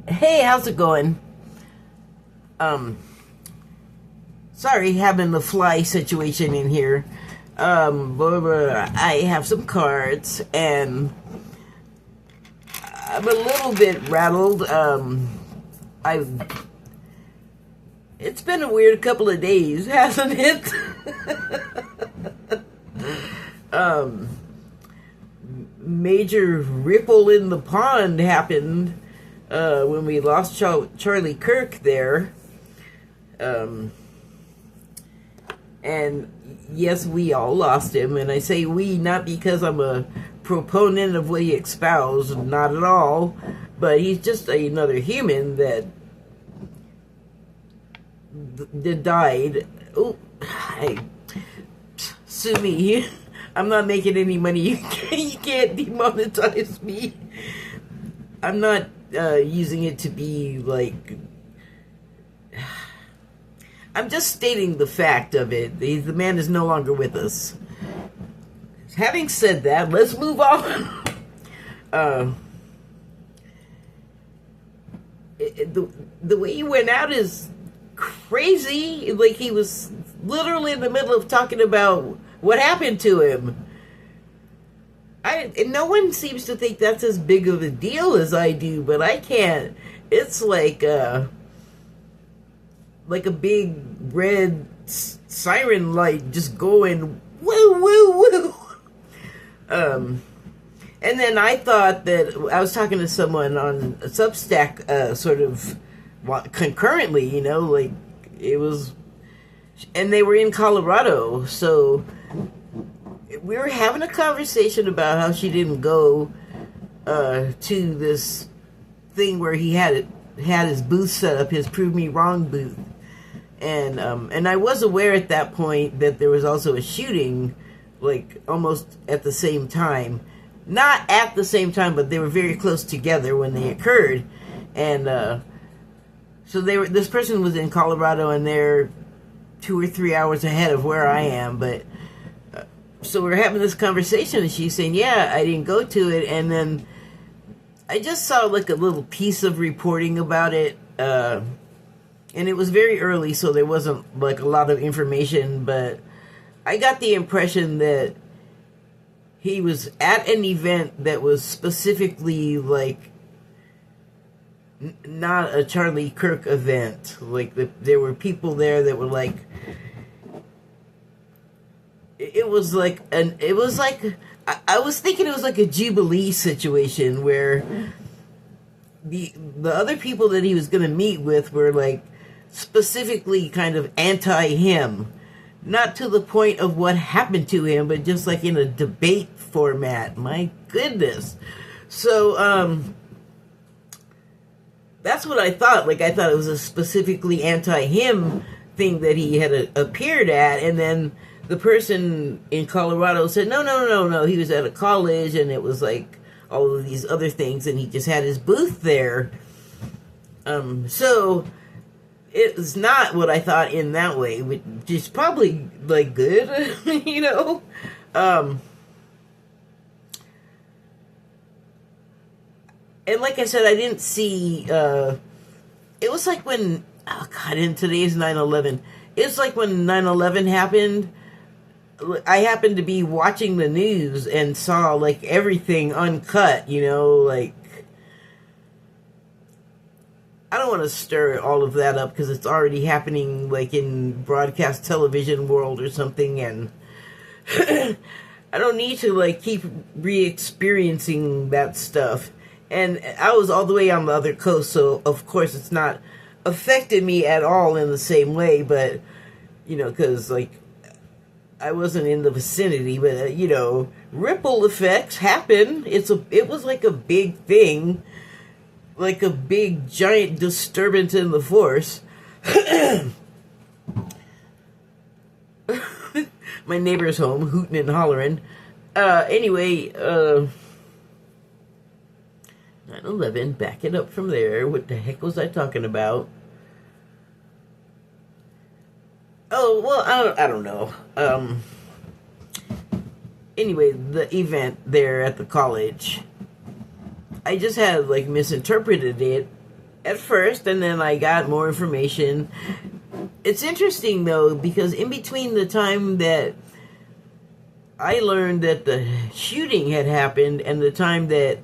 Hey, how's it going? Um, Sorry, having the fly situation in here. I have some cards, and I'm a little bit rattled. I It's been a weird couple of days, hasn't it? Major ripple in the pond happened when we lost Charlie Kirk there. And yes, we all lost him. And I say we not because I'm a proponent of what he espoused, not at all. But he's just another human that died. Oh, hey, sue me. I'm not making any money. You can't demonetize me. I'm not using it to be like... I'm just stating the fact of it. The man is no longer with us. Having said that, let's move on. The way he went out is crazy. Like, he was literally in the middle of talking about what happened to him. And no one seems to think that's as big of a deal as I do, but I can't. It's like a big red siren light just going woo woo woo. And then I thought that I was talking to someone on Substack, sort of concurrently, like it was, and they were in Colorado, so we were having a conversation about how she didn't go to this thing where he had his booth set up, his Prove Me Wrong booth. And I was aware at that point that there was also a shooting, like, almost at the same time. Not at the same time, but they were very close together when they occurred. And so this person was in Colorado, and they're 2 or 3 hours ahead of where I am. But so we were having this conversation, and she's saying, yeah, I didn't go to it. And then I just saw, like, a little piece of reporting about it, and it was very early, so there wasn't, like, a lot of information, but I got the impression that he was at an event that was specifically, like, not a Charlie Kirk event. Like, there were people there that were, like... I was thinking it was like a Jubilee situation where the other people that he was going to meet with were, like, specifically kind of anti-him. Not to the point of what happened to him, but just like in a debate format. My goodness. So, that's what I thought. Like, I thought it was a specifically anti-him thing that he had appeared at, and then the person in Colorado said, no, he was at a college, and it was like all of these other things, and he just had his booth there. So it was not what I thought in that way, which is probably, like, good, and like I said, I didn't see, it was like when, oh God, and today's 9/11, it's like when 9/11 happened, I happened to be watching the news and saw, like, everything uncut, like, I don't want to stir all of that up because it's already happening, like, in broadcast television world or something, and I don't need to, like, keep re-experiencing that stuff. And I was all the way on the other coast, so of course it's not affected me at all in the same way, but, because, like, I wasn't in the vicinity, but, ripple effects happen. It was like a big thing, like a big, giant disturbance in the force. My neighbor's home, hooting and hollering. Anyway, 9/11, back it up from there. What the heck was I talking about? Oh, well, I don't know. Anyway, the event there at the college, I just had, like, misinterpreted it at first, and then I got more information. It's interesting, though, because in between the time that I learned that the shooting had happened and the time that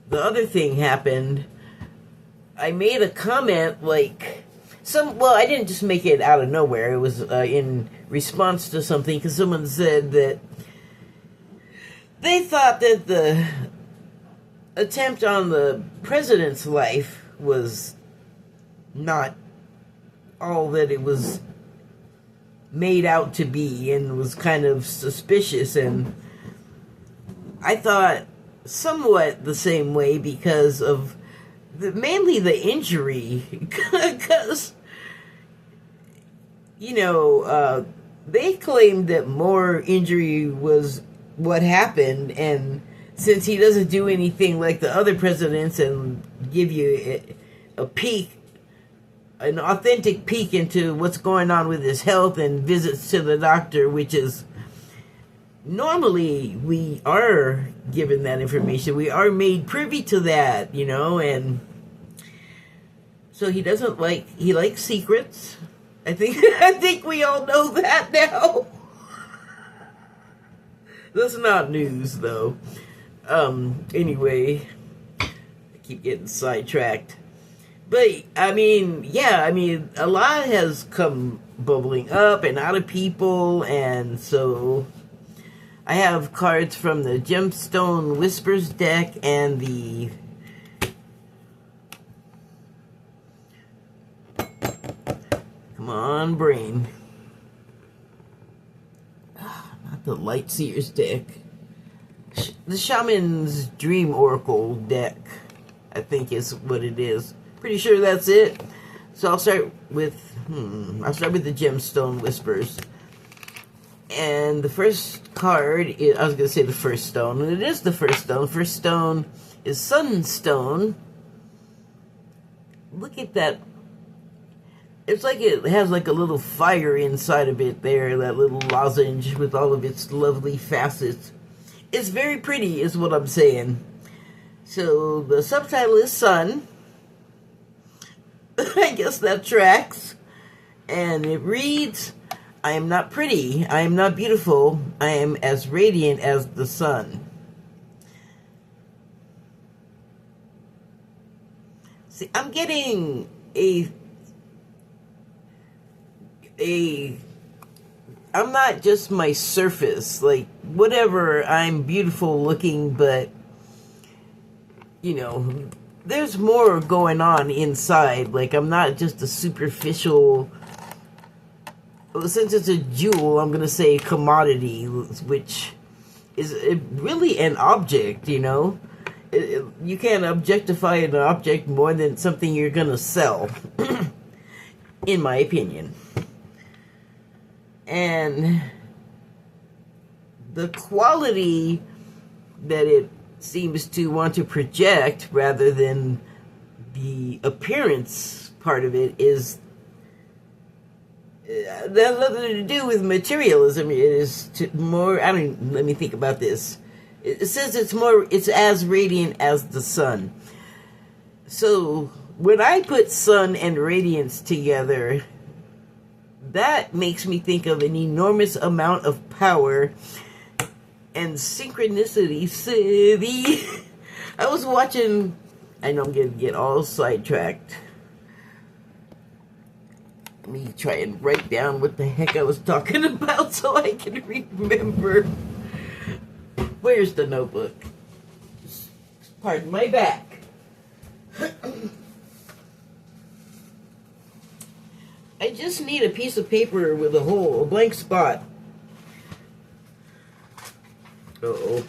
the other thing happened, I made a comment like I didn't just make it out of nowhere. It was in response to something, because someone said that they thought that the attempt on the president's life was not all that it was made out to be, and was kind of suspicious. And I thought somewhat the same way because of mainly the injury, because they claimed that more injury was what happened, and since he doesn't do anything like the other presidents and give you a peek, an authentic peek into what's going on with his health and visits to the doctor, which is normally we are given that information. We are made privy to that, and so he doesn't he likes secrets. I think we all know that now. That's not news, though. Anyway, I keep getting sidetracked. But, a lot has come bubbling up and out of people, and so I have cards from the Gemstone Whispers deck and the come on, brain. Not the Lightseers deck. The Shaman's Dream Oracle deck, I think is what it is. Pretty sure that's it. So I'll start with the Gemstone Whispers. And the first card is, I was going to say the first stone, and it is the first stone. First stone is Sunstone. Look at that. It's like it has like a little fire inside of it there, that little lozenge with all of its lovely facets. It's very pretty, is what I'm saying. So the subtitle is Sun. I guess that tracks. And it reads, I am not pretty, I am not beautiful, I am as radiant as the sun. See, I'm getting I'm not just my surface, like, whatever, I'm beautiful looking, but, there's more going on inside. Like, I'm not just a superficial, since it's a jewel, I'm going to say commodity, which is really an object, you can't objectify an object more than something you're going to sell, in my opinion. And the quality that it seems to want to project, rather than the appearance part of it, is that has nothing to do with materialism. It is more, let me think about this. It says it's as radiant as the sun. So when I put sun and radiance together, that makes me think of an enormous amount of power and synchronicity. I was watching, I know I'm going to get all sidetracked. Let me try and write down what the heck I was talking about so I can remember. Where's the notebook? Pardon my back. I just need a piece of paper with a blank spot. Uh-oh.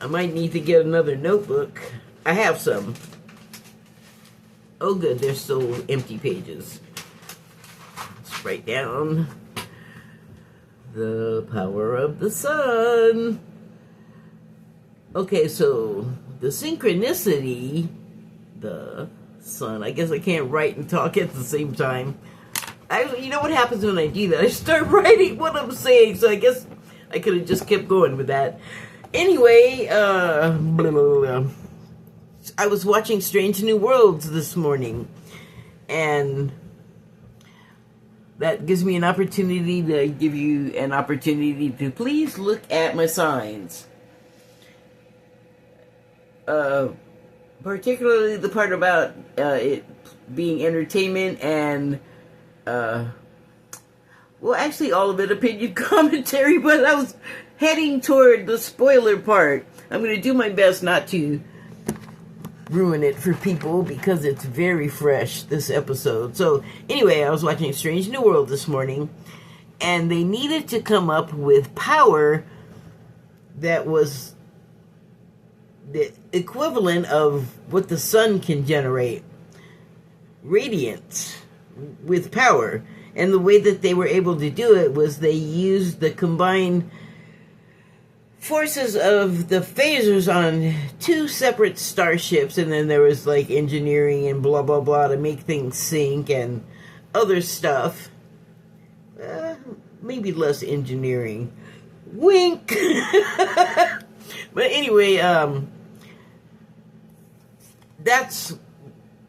I might need to get another notebook. I have some. Oh good, there's still empty pages. Let's write down the power of the sun. Okay, so the synchronicity, the sun. I guess I can't write and talk at the same time. You know what happens when I do that? I start writing what I'm saying, so I guess I could have just kept going with that. Anyway, I was watching Strange New Worlds this morning, and that gives me an opportunity to give you an opportunity to please look at my signs. Particularly the part about it being entertainment and, well, actually all of it opinion commentary, but I was heading toward the spoiler part. I'm going to do my best not to ruin it for people because it's very fresh, this episode. So anyway, I was watching Strange New World this morning, and they needed to come up with power that was the equivalent of what the sun can generate. Radiance with power. And the way that they were able to do it was they used the combined forces of the phasers on two separate starships, and then there was like engineering and blah blah blah to make things sync and other stuff. Maybe less engineering. Wink! But anyway,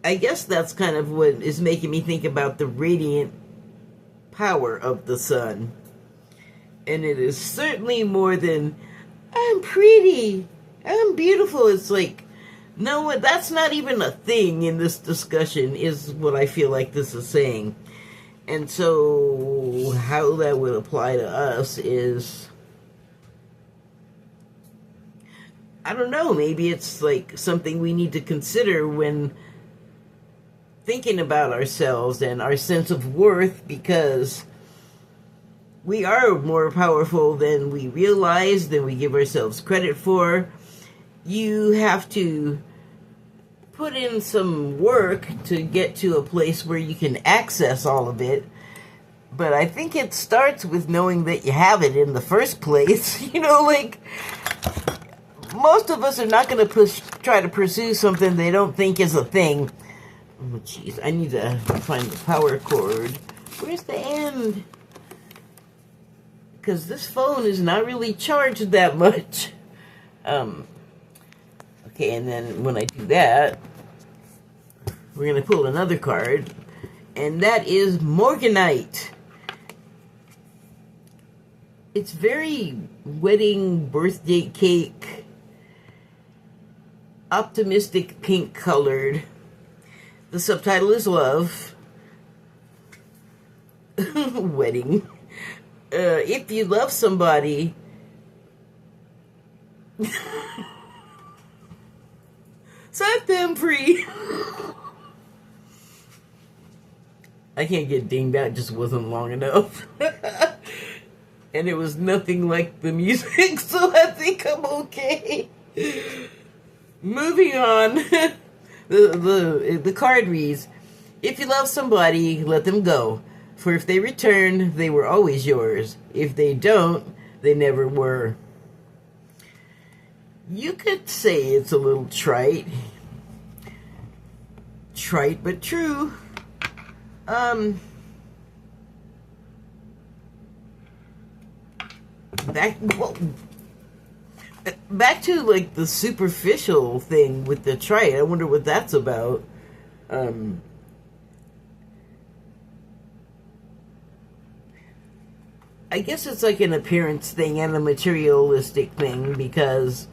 I guess that's kind of what is making me think about the radiant power of the sun. And it is certainly more than, I'm pretty, I'm beautiful. It's like, no, that's not even a thing in this discussion, is what I feel like this is saying. And so, how that would apply to us is, I don't know, maybe it's like something we need to consider when thinking about ourselves and our sense of worth, because we are more powerful than we realize, than we give ourselves credit for. You have to put in some work to get to a place where you can access all of it. But I think it starts with knowing that you have it in the first place. You know, like, most of us are not going to try to pursue something they don't think is a thing. Oh, jeez, I need to find the power cord. Where's the end? Because this phone is not really charged that much. Okay, and then when I do that, we're going to pull another card. And that is Morganite. It's very wedding birthday cake, optimistic pink colored. The subtitle is Love. Wedding. If you love somebody, set them free. I can't get dinged, that just wasn't long enough. And it was nothing like the music, so I think I'm okay. Moving on. The card reads, if you love somebody, let them go. For if they return, they were always yours. If they don't, they never were. You could say it's a little trite. Trite but true. Back to like the superficial thing with the trite. I wonder what that's about. I guess it's like an appearance thing and a materialistic thing, because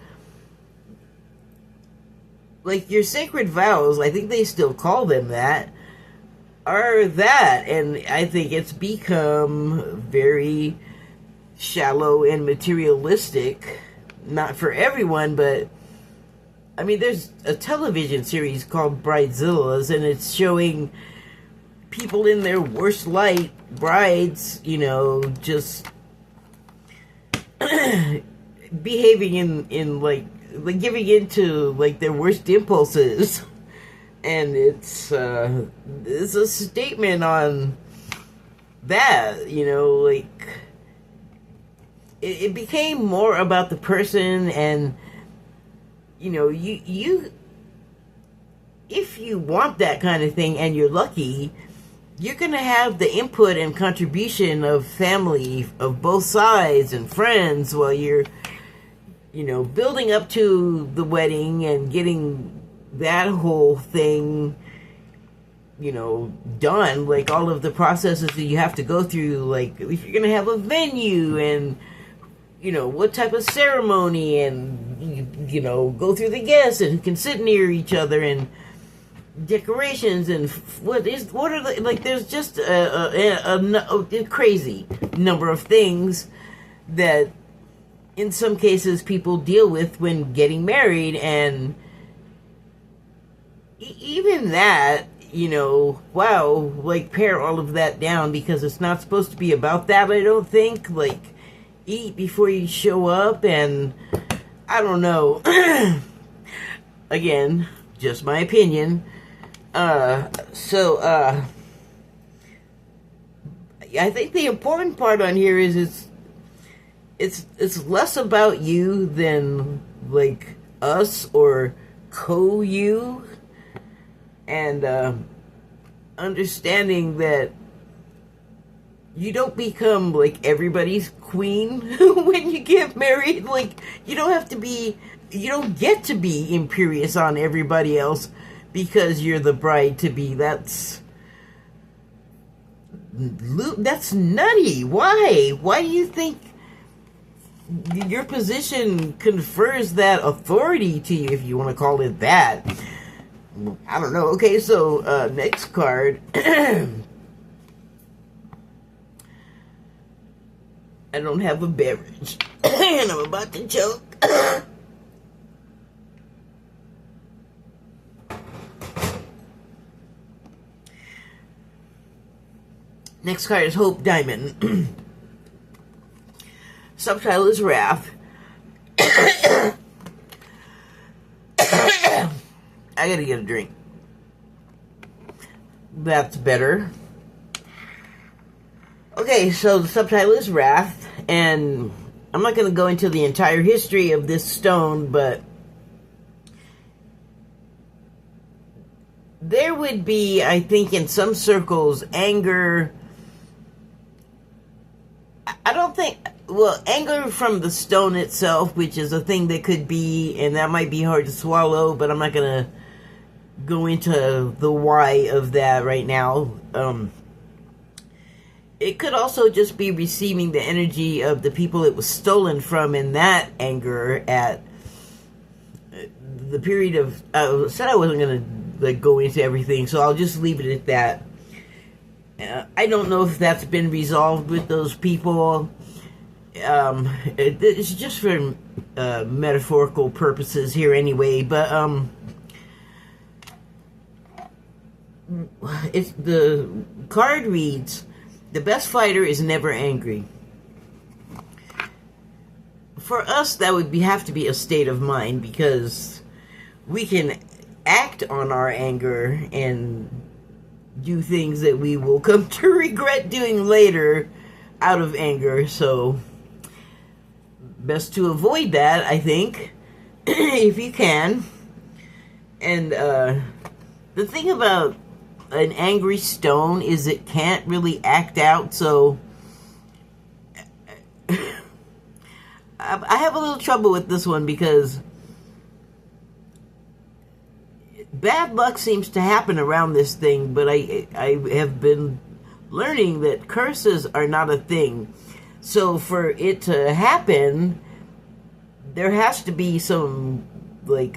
like your sacred vows, I think they still call them that, are that, and I think it's become very shallow and materialistic. Not for everyone, but I mean, there's a television series called Bridezillas, and it's showing people in their worst light, brides, you know, just behaving in like giving into like their worst impulses. And it's a statement on that, you know, like it became more about the person, and you know, you if you want that kind of thing and you're lucky, you're gonna have the input and contribution of family of both sides and friends while you're, you know, building up to the wedding and getting that whole thing, you know, done, like all of the processes that you have to go through, like if you're going to have a venue and, you know, what type of ceremony and, you know, go through the guests and who can sit near each other and decorations and what are the, like, there's just a crazy number of things that in some cases people deal with when getting married, and even that, you know, wow, like pare all of that down, because it's not supposed to be about that, I don't think. Like, eat before you show up, and I don't know. Again, just my opinion. I think the important part on here is it's less about you than like us or you, and understanding that you don't become like everybody's queen when you get married. Like, you don't get to be imperious on everybody else because you're the bride to be. That's nutty. Why do you think your position confers that authority to you, if you want to call it that? I don't know. Okay, so next card. I don't have a beverage and I'm about to choke. Next card is Hope Diamond. Subtitle is Wrath. I gotta get a drink. That's better. Okay, so the subtitle is Wrath, and I'm not going to go into the entire history of this stone, but there would be, I think, in some circles, anger. I don't think, well, anger from the stone itself, which is a thing that could be, and that might be hard to swallow, but I'm not going to go into the why of that right now. It could also just be receiving the energy of the people it was stolen from, in that anger at the period of... I said I wasn't going to go into everything, so I'll just leave it at that. I don't know if that's been resolved with those people. It's just for metaphorical purposes here anyway, but it's, the card reads, the best fighter is never angry. For us, that would have to be a state of mind, because we can act on our anger and do things that we will come to regret doing later out of anger. So best to avoid that, I think, if you can. And the thing about an angry stone is it can't really act out, so I have a little trouble with this one, because bad luck seems to happen around this thing, but I have been learning that curses are not a thing. So for it to happen, there has to be some, like,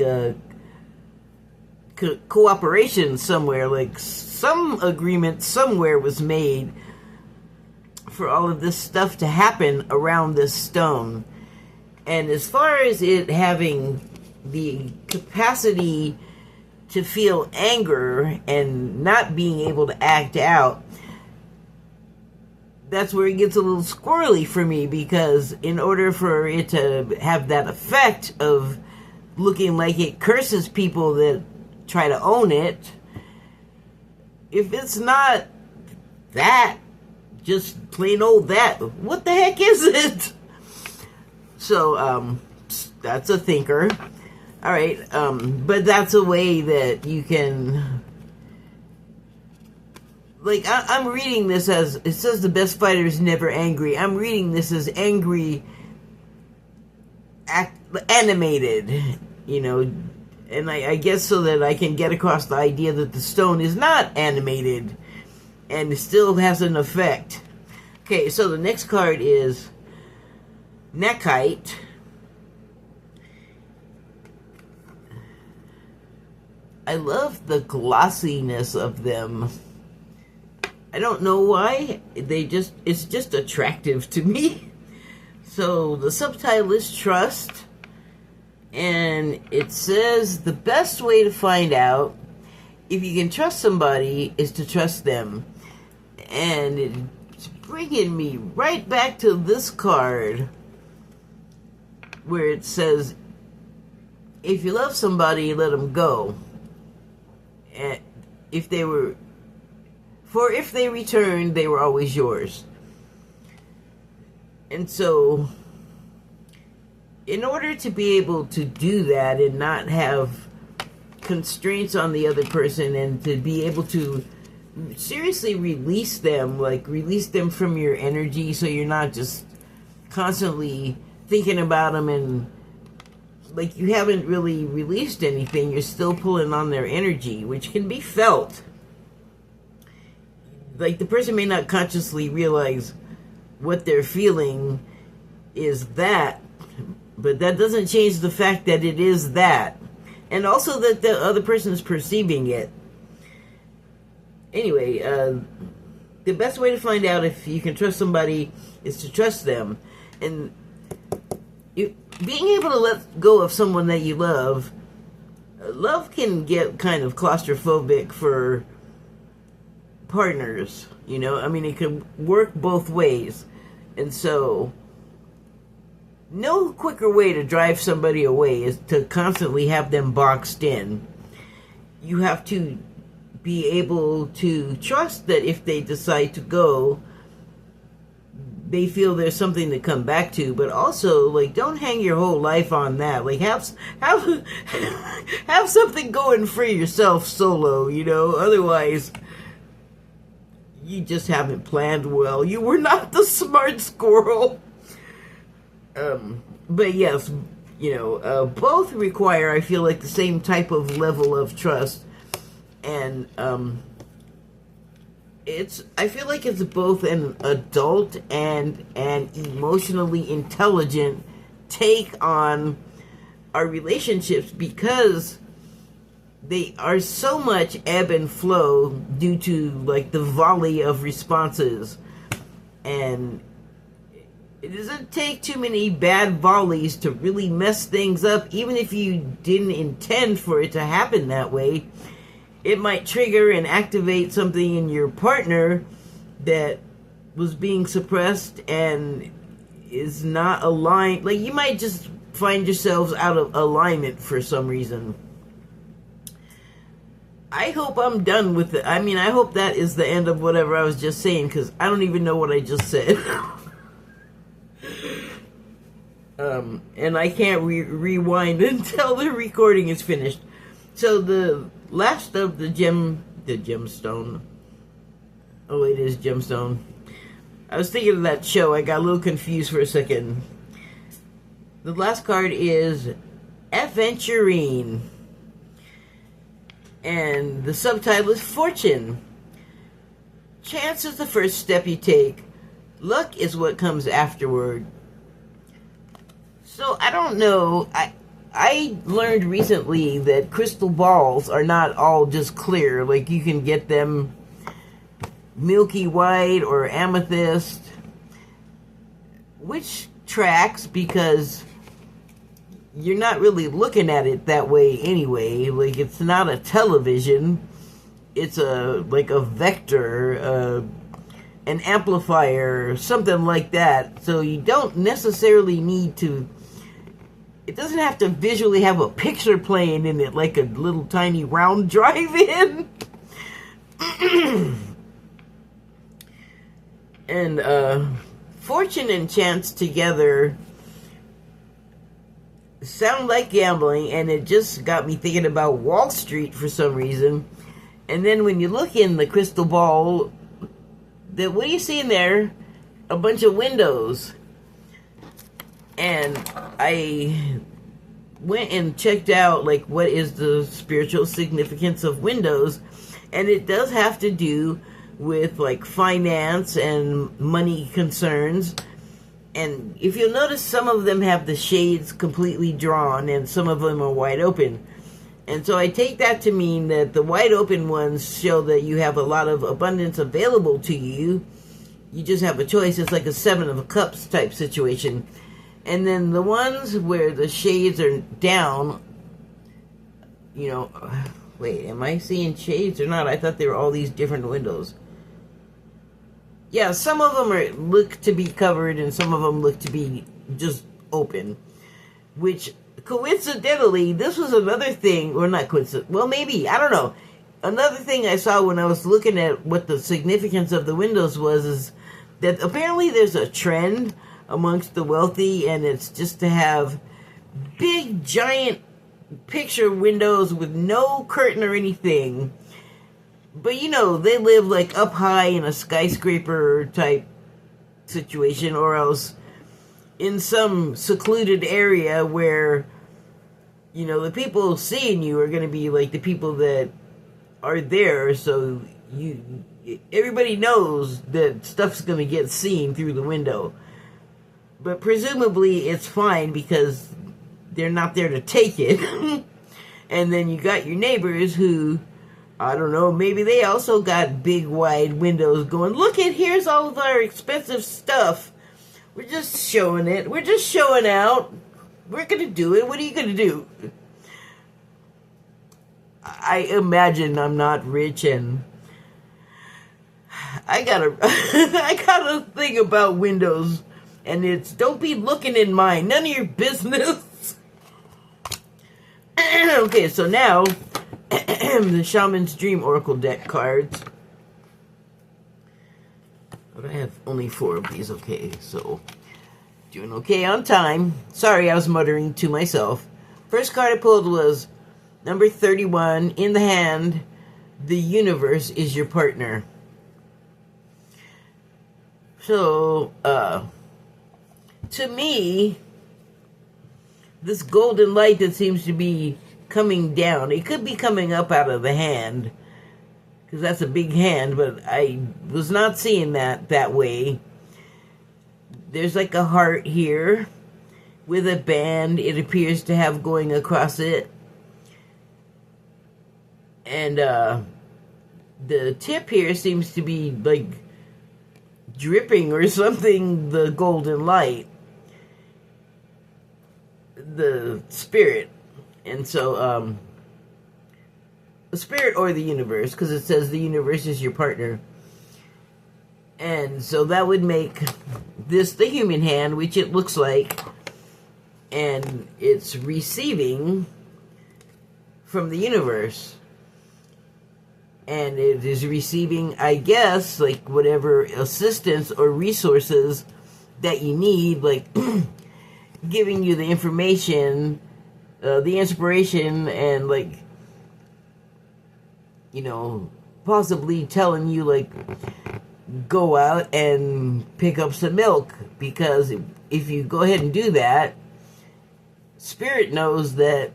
cooperation somewhere, like some agreement somewhere was made for all of this stuff to happen around this stone. And as far as it having the capacity to feel anger and not being able to act out, that's where it gets a little squirrely for me, because in order for it to have that effect of looking like it curses people that try to own it, if it's not that, just plain old that, what the heck is it? So, that's a thinker. Alright, but that's a way that you can, like, I'm reading this as, it says the best fighter is never angry. I'm reading this as angry, animated, you know, And I guess so that I can get across the idea that the stone is not animated and it still has an effect. Okay, so the next card is Nekite. I love the glossiness of them. I don't know why. It's just attractive to me. So the subtitle is Trust. And it says the best way to find out if you can trust somebody is to trust them. And it's bringing me right back to this card where it says, if you love somebody, let them go. And if they returned, they were always yours. And so, in order to be able to do that and not have constraints on the other person, and to be able to seriously release them, like release them from your energy, so you're not just constantly thinking about them and like you haven't really released anything, you're still pulling on their energy, which can be felt. Like the person may not consciously realize what they're feeling is that, but that doesn't change the fact that it is that. And also that the other person is perceiving it. Anyway, the best way to find out if you can trust somebody is to trust them. And being able to let go of someone that you love, love can get kind of claustrophobic for partners, you know? I mean, it can work both ways. And so, no quicker way to drive somebody away is to constantly have them boxed in. You have to be able to trust that if they decide to go, they feel there's something to come back to, but also, like, don't hang your whole life on that. Like, have something going for yourself solo, you know? Otherwise, you just haven't planned well. You were not the smart squirrel. But yes, you know, both require, I feel like, the same type of level of trust. And, I feel like it's both an adult and an emotionally intelligent take on our relationships, because they are so much ebb and flow due to, like, the volley of responses. And it doesn't take too many bad volleys to really mess things up, even if you didn't intend for it to happen that way. It might trigger and activate something in your partner that was being suppressed and is not aligned. Like, you might just find yourselves out of alignment for some reason. I hope I'm done with it. I mean, I hope that is the end of whatever I was just saying, because I don't even know what I just said. And I can't rewind until the recording is finished. So the last of the gemstone. Oh, it is gemstone. I was thinking of that show. I got a little confused for a second. The last card is Aventurine. And the subtitle is Fortune. Chance is the first step you take. Luck is what comes afterward. So, I don't know. I learned recently that crystal balls are not all just clear. Like, you can get them milky white or amethyst, which tracks because you're not really looking at it that way anyway. Like, it's not a television. It's like a vector, an amplifier, something like that. So you don't necessarily need to... It doesn't have to visually have a picture playing in it like a little tiny round drive-in. And fortune and chance together sound like gambling, and it just got me thinking about Wall Street for some reason. And then when you look in the crystal ball, what do you see in there? A bunch of windows. And went and checked out, like, what is the spiritual significance of windows, and it does have to do with, like, finance and money concerns. And if you'll notice, some of them have the shades completely drawn, and some of them are wide open. And so I take that to mean that the wide open ones show that you have a lot of abundance available to you. You just have a choice. It's like a 7 of cups type situation. And then the ones where the shades are down, you know, wait, am I seeing shades or not? I thought they were all these different windows. Yeah, some of them look to be covered and some of them look to be just open. Which, coincidentally, this was another thing, or not coincidentally, well, maybe, I don't know. Another thing I saw when I was looking at what the significance of the windows was is that apparently there's a trend amongst the wealthy, and it's just to have big, giant picture windows with no curtain or anything. But, you know, they live, like, up high in a skyscraper type situation, or else in some secluded area where, you know, the people seeing you are going to be, like, the people that are there, so everybody knows that stuff's going to get seen through the window. But presumably it's fine because they're not there to take it. And then you got your neighbors who, I don't know, maybe they also got big wide windows going, look at, here's all of our expensive stuff. We're just showing it. We're just showing out. We're going to do it. What are you going to do? I imagine I'm not rich, and I got a thing about windows, and it's don't be looking in mine. None of your business. Okay, so now the Shaman's Dream Oracle deck cards. But I have only 4 of these, okay, so doing okay on time. Sorry, I was muttering to myself. First card I pulled was number 31, in the hand, the universe is your partner. So, to me, this golden light that seems to be coming down, it could be coming up out of the hand, because that's a big hand, but I was not seeing that way. There's like a heart here with a band it appears to have going across it. And the tip here seems to be like dripping or something, the golden light. The spirit. And so, the spirit or the universe, because it says the universe is your partner. And so that would make this the human hand, which it looks like, and it's receiving from the universe. And it is receiving, I guess, like whatever assistance or resources that you need, like giving you the information, the inspiration, and like, you know, possibly telling you, like, go out and pick up some milk, because if you go ahead and do that, Spirit knows that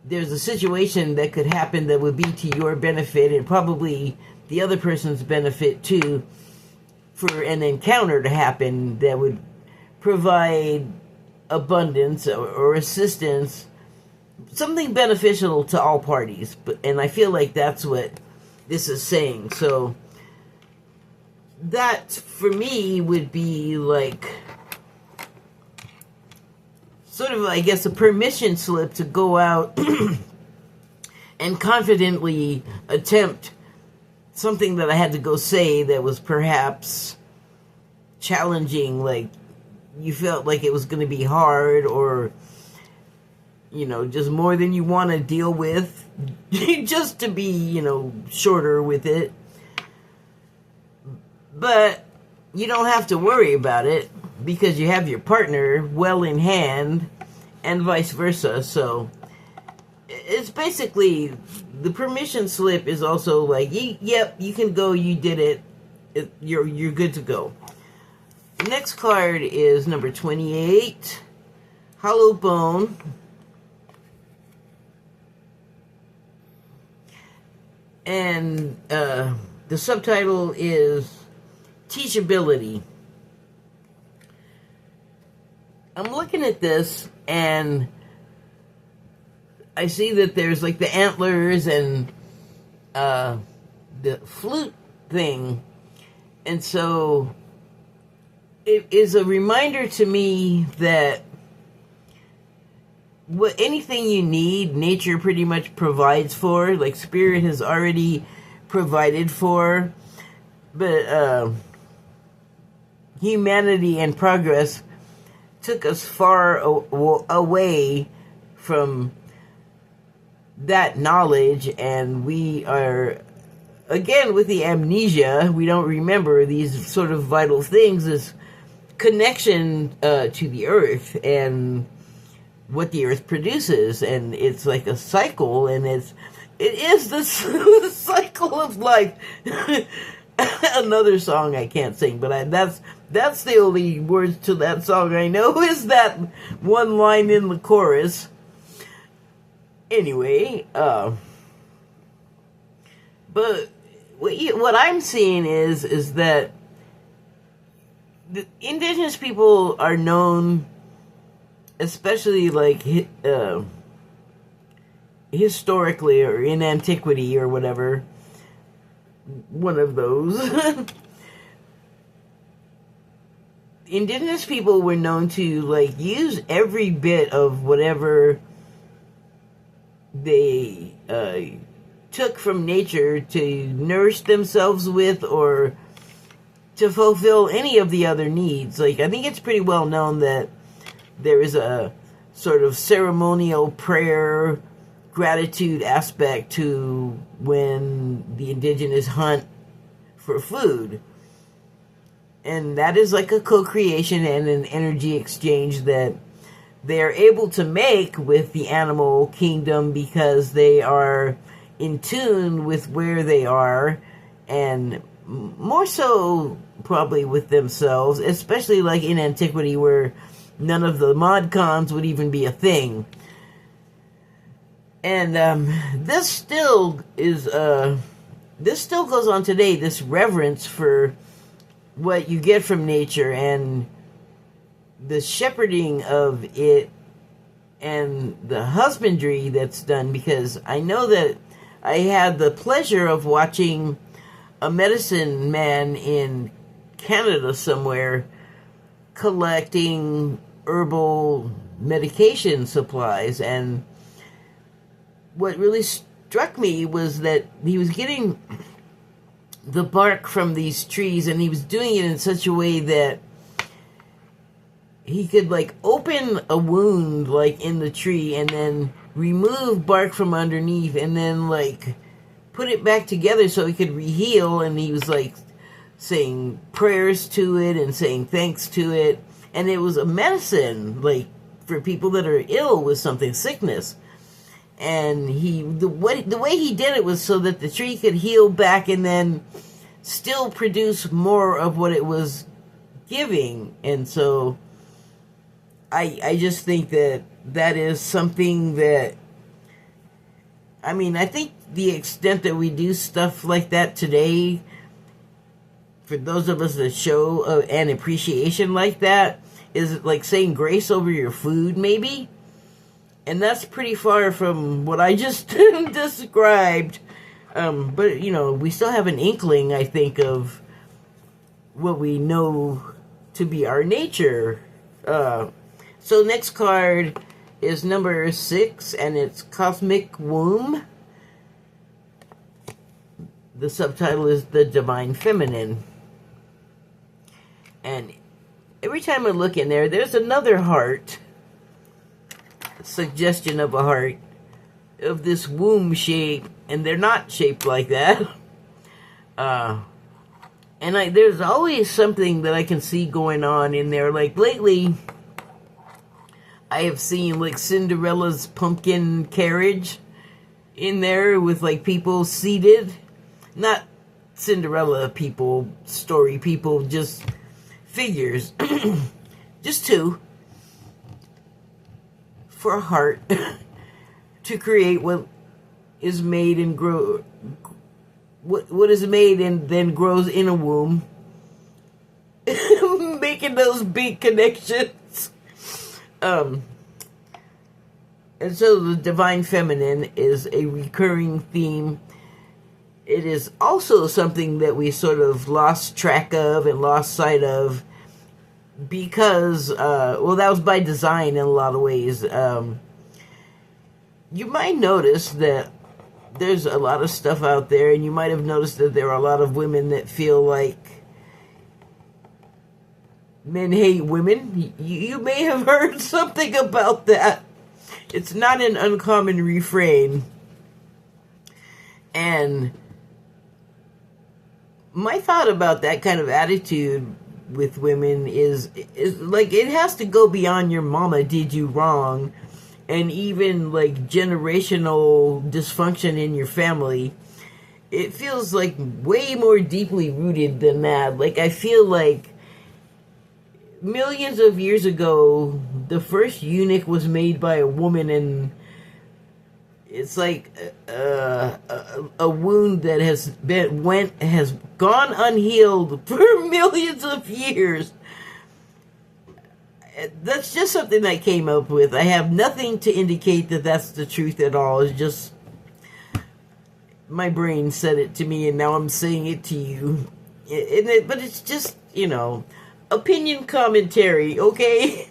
there's a situation that could happen that would be to your benefit and probably the other person's benefit too, for an encounter to happen that would provide abundance or assistance, something beneficial to all parties. And I feel like that's what this is saying. So that for me would be like sort of, I guess, a permission slip to go out and confidently attempt something that I had to go say that was perhaps challenging, like you felt like it was going to be hard, or, you know, just more than you want to deal with, just to be, you know, shorter with it. But you don't have to worry about it, because you have your partner well in hand, and vice versa. So it's basically, the permission slip is also like, yep, you can go, you did it, you're good to go. The next card is number 28, Hollow Bone. And the subtitle is Teachability. I'm looking at this and I see that there's like the antlers and the flute thing. And so it is a reminder to me that anything you need, nature pretty much provides for. Like spirit has already provided for. But humanity and progress took us far away from that knowledge, and we are, again, with the amnesia, we don't remember these sort of vital things, this connection to the earth and what the earth produces. And it's like a cycle, and it is the cycle of life. Another song I can't sing, but that's the only words to that song I know, is that one line in the chorus. Anyway, but what I'm seeing is that the indigenous people are known, especially like historically or in antiquity or whatever, one of those. Indigenous people were known to like use every bit of whatever they took from nature to nourish themselves with, or to fulfill any of the other needs. Like, I think it's pretty well known that there is a sort of ceremonial prayer gratitude aspect to when the indigenous hunt for food. And that is like a co-creation and an energy exchange that they are able to make with the animal kingdom, because they are in tune with where they are, and more so probably with themselves, especially like in antiquity where none of the mod cons would even be a thing. And this still goes on today, this reverence for what you get from nature and the shepherding of it and the husbandry that's done. Because I know that I had the pleasure of watching a medicine man in Canada somewhere collecting herbal medication supplies, and what really struck me was that he was getting the bark from these trees, and he was doing it in such a way that he could like open a wound like in the tree and then remove bark from underneath and then like put it back together so he could re-heal. And he was like saying prayers to it and saying thanks to it, and it was a medicine like for people that are ill with something, sickness. And the way he did it was so that the tree could heal back and then still produce more of what it was giving. And so I just think that is something that, I mean, I think the extent that we do stuff like that today, for those of us that show an appreciation like that, is like saying grace over your food, maybe. And that's pretty far from what I just described. But, you know, we still have an inkling, I think, of what we know to be our nature. So next card is number 6, and it's Cosmic Womb. The subtitle is The Divine Feminine. And every time I look in there, there's another heart. Suggestion of a heart of this womb shape, and they're not shaped like that. And there's always something that I can see going on in there. Like lately, I have seen like Cinderella's pumpkin carriage in there with like people seated. Not Cinderella people, story people, just figures. Just two. For a heart to create what is made and what is made and then grows in a womb, making those big connections. And so the divine feminine is a recurring theme. It is also something that we sort of lost track of and lost sight of because, that was by design in a lot of ways. You might notice that there's a lot of stuff out there, and you might have noticed that there are a lot of women that feel like men hate women. You may have heard something about that. It's not an uncommon refrain. And my thought about that kind of attitude with women is like, it has to go beyond your mama did you wrong, and even like generational dysfunction in your family. It feels like way more deeply rooted than that. Like, I feel like millions of years ago, the first eunuch was made by a woman, and it's like a wound that has gone unhealed for millions of years. That's just something I came up with. I have nothing to indicate that that's the truth at all. It's just my brain said it to me, and now I'm saying it to you. But it's just, opinion commentary, okay?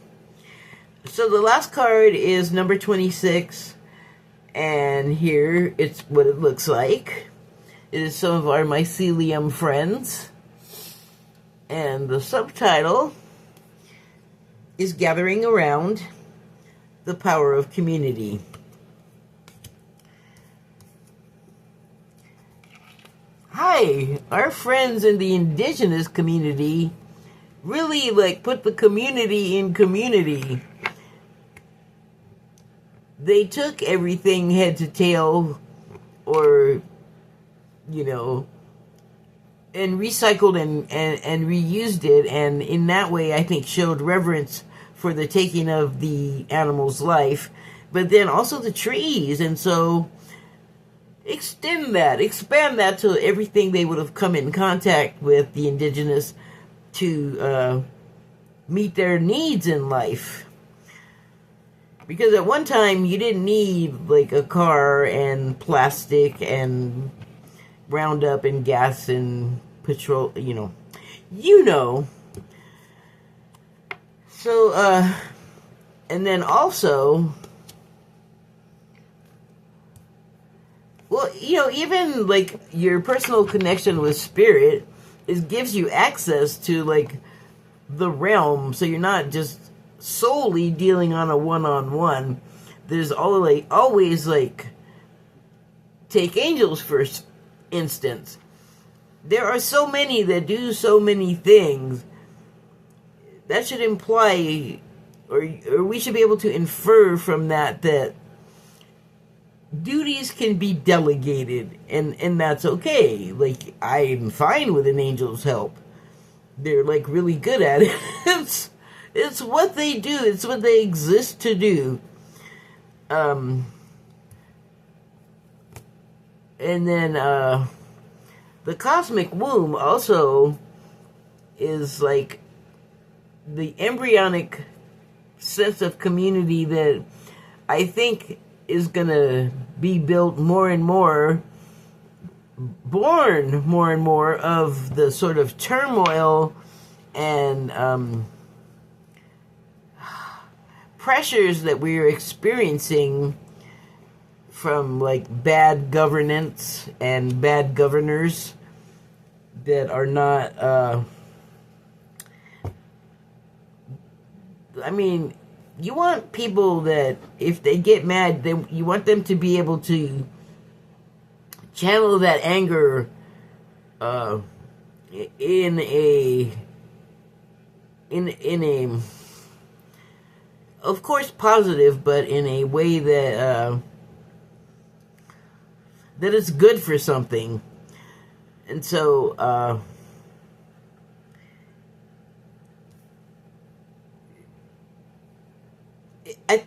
So the last card is number 26. And here, it's what it looks like. It is some of our mycelium friends. And the subtitle is Gathering Around the Power of Community. Hi, our friends in the indigenous community really put the community in community. They took everything head to tail, or, and recycled and reused it, and in that way, I think, showed reverence for the taking of the animal's life, but then also the trees, and so expand that to everything they would have come in contact with, the indigenous, to meet their needs in life. Because at one time, you didn't need, a car and plastic and Roundup and gas and petrol, So, and then also, even, your personal connection with spirit gives you access to, the realm, so you're not just solely dealing on a one-on-one. There's always take angels for instance. There are so many that do so many things. That should imply, or we should be able to infer from that duties can be delegated, and that's okay. I'm fine with an angel's help. They're really good at it. It's what they do. It's what they exist to do. And then the cosmic womb also is the embryonic sense of community that I think is going to be built more and more, born more and more of the sort of turmoil and pressures that we're experiencing from bad governance and bad governors that are not you want people that if they get mad, then you want them to be able to channel that anger in a of course positive, but in a way that that is good for something. And so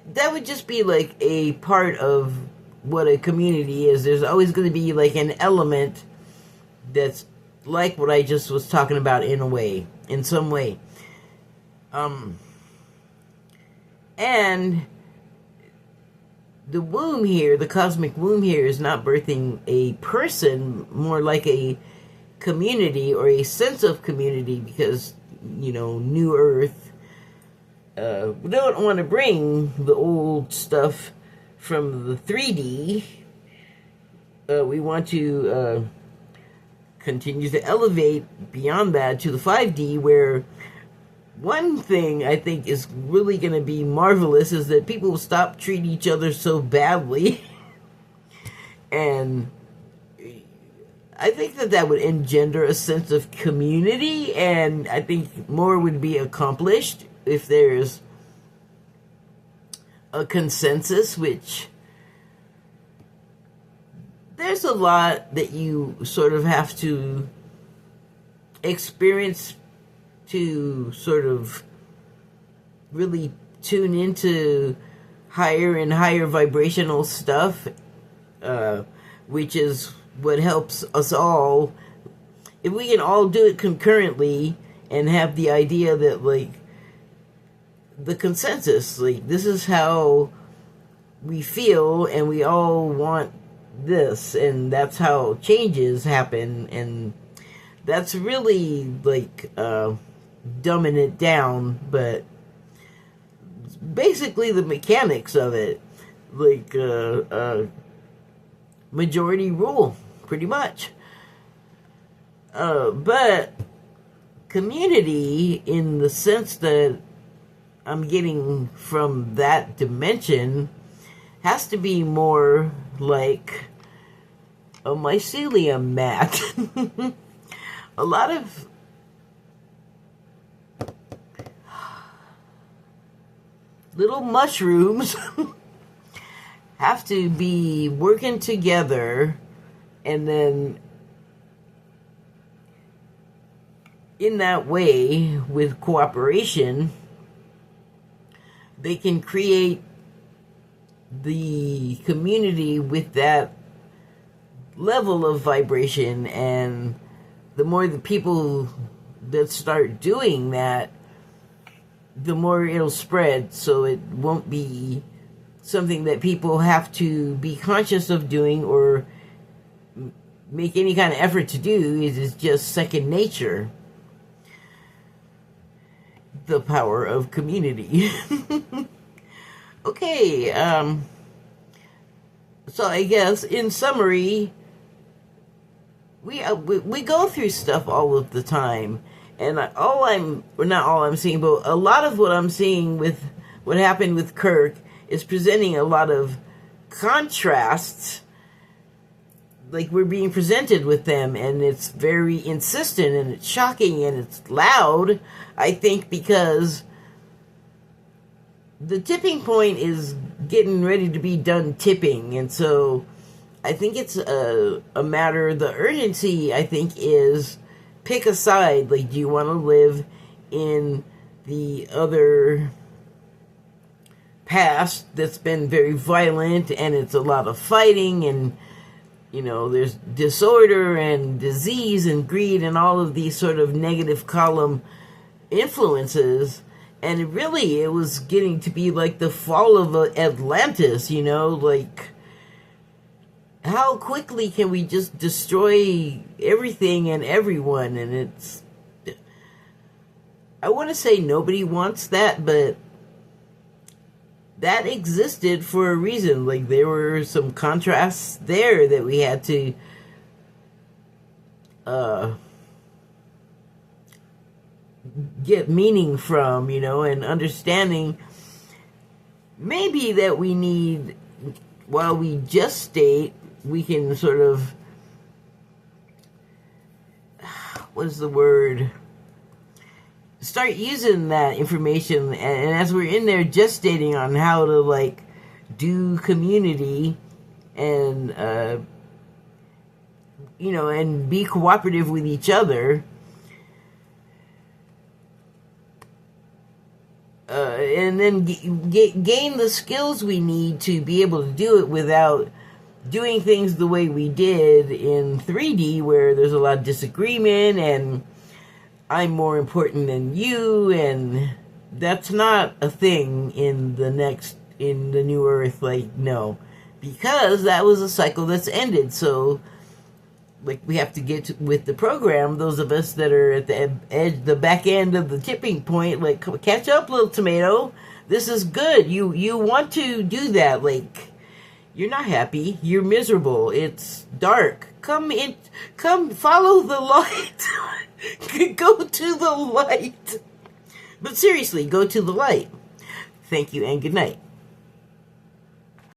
that would just be a part of what a community is. There's always going to be an element that's like what I just was talking about in some way. And the womb here, the cosmic womb here, is not birthing a person, more like a community or a sense of community, because, New Earth, we don't want to bring the old stuff from the 3D. We want to continue to elevate beyond that to the 5D, where one thing I think is really going to be marvelous is that people will stop treating each other so badly. And I think that would engender a sense of community, and I think more would be accomplished if there's a consensus, which there's a lot that you sort of have to experience to sort of really tune into higher and higher vibrational stuff, which is what helps us all. If we can all do it concurrently and have the idea that, like, the consensus, like, this is how we feel and we all want this, and that's how changes happen, and that's really, like, dumbing it down, but basically the mechanics of it, like, majority rule, pretty much. But community, in the sense that I'm getting from that dimension, has to be more like a mycelium mat. A lot of little mushrooms have to be working together, and then in that way, with cooperation, they can create the community with that level of vibration. And the more the people that start doing that, the more it'll spread, so it won't be something that people have to be conscious of doing or make any kind of effort to do. It is just second nature. The power of community. Okay, so I guess in summary, we go through stuff all of the time. And not all I'm seeing, but a lot of what I'm seeing with what happened with Kirk is presenting a lot of contrasts. Like, we're being presented with them, and it's very insistent, and it's shocking, and it's loud, I think, because the tipping point is getting ready to be done tipping. And so I think it's a matter, the urgency, I think, is pick a side. Like, do you want to live in the other past that's been very violent, and it's a lot of fighting, and, there's disorder and disease and greed and all of these sort of negative column influences? And it was getting to be like the fall of Atlantis, like, how quickly can we just destroy everything and everyone? And I want to say nobody wants that, but that existed for a reason. Like, there were some contrasts there that we had to get meaning from, and understanding maybe that we need, while we gestate, we can sort of, what is the word? Start using that information, and as we're in there gestating on how to, like, do community and, and be cooperative with each other, and then gain the skills we need to be able to do it without doing things the way we did in 3D, where there's a lot of disagreement and I'm more important than you, and that's not a thing in the new Earth. Like, no, because that was a cycle that's ended. So, like, we have to get with the program. Those of us that are at the edge, the back end of the tipping point, like, catch up, little tomato. This is good. You want to do that. Like, you're not happy. You're miserable. It's dark. Come in. Come follow the light. Go to the light. But seriously, go to the light. Thank you and good night.